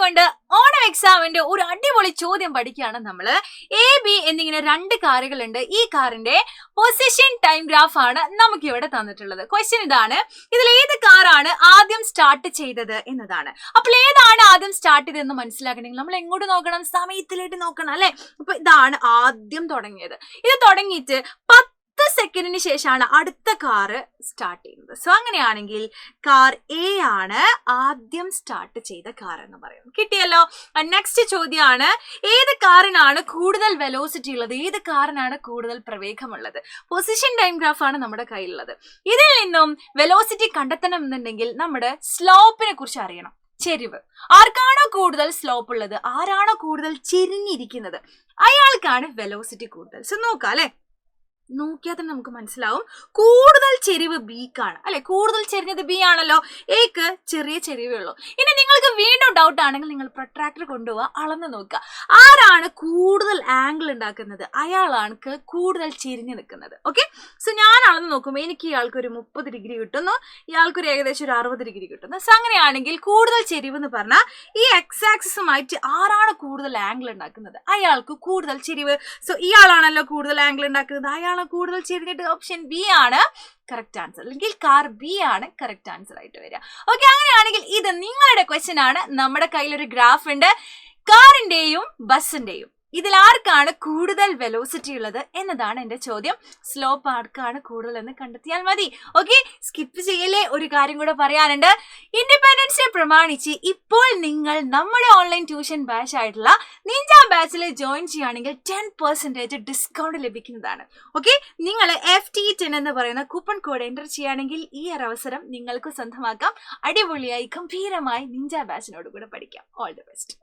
കൊണ്ട് ഓണം എക്സാമിന്റെ ഒരു അടിപൊളി ചോദ്യം പഠിക്കുകയാണ് നമ്മള്. എ ബി എന്നിങ്ങനെ രണ്ട് കാറുകളുണ്ട്. ഈ കാറിന്റെ പൊസിഷൻ ടൈം ഗ്രാഫ് ആണ് നമുക്ക് ഇവിടെ തന്നിട്ടുള്ളത്. ക്വസ്റ്റ്യൻ ഇതാണ്, ഇതിൽ ഏത് കാറാണ് ആദ്യം സ്റ്റാർട്ട് ചെയ്തത് എന്നതാണ്. അപ്പോൾ ഏതാണ് ആദ്യം സ്റ്റാർട്ട് ചെയ്തതെന്ന് മനസ്സിലാക്കണമെങ്കിൽ നമ്മൾ എങ്ങോട്ട് നോക്കണം? സമയത്തിലേക്ക് നോക്കണം അല്ലെ. അപ്പൊ ഇതാണ് ആദ്യം തുടങ്ങിയത്. ഇത് തുടങ്ങിയിട്ട് 10 സെക്കൻഡിന് ശേഷമാണ് അടുത്ത കാറ് സ്റ്റാർട്ട് ചെയ്യുന്നത്. സോ അങ്ങനെയാണെങ്കിൽ കാർ എ ആണ് ആദ്യം സ്റ്റാർട്ട് ചെയ്ത കാർ എന്ന് പറയുന്നത്. കിട്ടിയല്ലോ. നെക്സ്റ്റ് ചോദ്യമാണ്, ഏത് കാറിനാണ് കൂടുതൽ വെലോസിറ്റി ഉള്ളത്, ഏത് കാറിനാണ് കൂടുതൽ പ്രവേഗമുള്ളത്? പൊസിഷൻ ടൈം ഗ്രാഫ് ആണ് നമ്മുടെ കയ്യിലുള്ളത്. ഇതിൽ നിന്നും വെലോസിറ്റി കണ്ടെത്തണം എന്നുണ്ടെങ്കിൽ നമ്മുടെ സ്ലോപ്പിനെ കുറിച്ച് അറിയണം. ചെരിവ്. ആർക്കാണോ കൂടുതൽ സ്ലോപ്പ് ഉള്ളത്, ആരാണോ കൂടുതൽ ചെരിഞ്ഞിരിക്കുന്നത്, അയാൾക്കാണ് വെലോസിറ്റി കൂടുതൽ. സോ നോക്കാം അല്ലെ, നോക്കിയാൽ തന്നെ നമുക്ക് മനസ്സിലാവും കൂടുതൽ ചെരിവ് ബിക്കാണ് അല്ലെ. കൂടുതൽ ചെരിഞ്ഞത് ബി ആണല്ലോ, എക്ക് ചെറിയ ചെരിവേ ഉള്ളൂ. ഇനി നിങ്ങൾക്ക് വീണ്ടും ഡൗട്ട് ആണെങ്കിൽ നിങ്ങൾ പ്രൊട്രാക്ടർ കൊണ്ടുപോവുക, അളന്ന് നോക്കുക. ആരാണ് കൂടുതൽ ആംഗിൾ ഉണ്ടാക്കുന്നത്, അയാളാണ് കൂടുതൽ ചെരിഞ്ഞ് നിൽക്കുന്നത്. ഓക്കെ, സോ ഞാൻ അളന്ന് നോക്കുമ്പോൾ എനിക്ക് ഇയാൾക്ക് ഒരു 30 ഡിഗ്രി കിട്ടുന്നു, ഇയാൾക്കൊരു ഏകദേശം ഒരു 60 ഡിഗ്രി കിട്ടുന്നു. സോ അങ്ങനെയാണെങ്കിൽ കൂടുതൽ ചെരിവ് എന്ന് പറഞ്ഞാൽ ഈ എക്സ് ആക്സിസുമായിട്ട് ആരാണ് കൂടുതൽ ആംഗിൾ ഉണ്ടാക്കുന്നത്, അയാൾക്ക് കൂടുതൽ ചെരിവ്. സോ ഇയാളാണല്ലോ കൂടുതൽ ആംഗിൾ ഉണ്ടാക്കുന്നത്, അയാൾ കൂടുതൽ ചെരിഞ്ഞിട്ട് ഓപ്ഷൻ ബി ആണ് കറക്റ്റ് ആൻസർ, അല്ലെങ്കിൽ കാർ ബി ആണ് കറക്റ്റ് ആൻസർ ആയിട്ട് വരിക. ഓക്കെ, അങ്ങനെയാണെങ്കിൽ ഇത് നിങ്ങളുടെ ക്വസ്റ്റ്യൻ ആണ്. നമ്മുടെ കയ്യിലൊരു ഗ്രാഫ് ഉണ്ട്, കാറിന്റെയും ബസിന്റെയും. ഇതിൽ ആർക്കാണ് കൂടുതൽ വെലോസിറ്റി ഉള്ളത് എന്നതാണ് എന്റെ ചോദ്യം. സ്ലോപ്പ് ആർക്കാണ് കൂടുതൽ എന്ന് കണ്ടെത്തിയാൽ മതി. ഓക്കെ, സ്കിപ്പ് ചെയ്യലേ. ഒരു കാര്യം കൂടെ പറയാനുണ്ട്, ഇൻഡിപെൻഡൻസ് ഡേ പ്രമാണിച്ച് ഇപ്പോൾ നിങ്ങൾ നമ്മുടെ ഓൺലൈൻ ട്യൂഷൻ ബാച്ച് ആയിട്ടുള്ള നിഞ്ച ബാച്ചിൽ ജോയിൻ ചെയ്യുകയാണെങ്കിൽ 10% ഡിസ്കൗണ്ട് ലഭിക്കുന്നതാണ്. ഓക്കെ, നിങ്ങൾ FT10 എന്ന് പറയുന്ന കൂപ്പൺ കോഡ് എൻ്റർ ചെയ്യുകയാണെങ്കിൽ ഈ ഒരു അവസരം നിങ്ങൾക്ക് സ്വന്തമാക്കാം. അടിപൊളിയായി ഗംഭീരമായി നിഞ്ച ബാച്ചിനോട് കൂടെ പഠിക്കാം. All the best.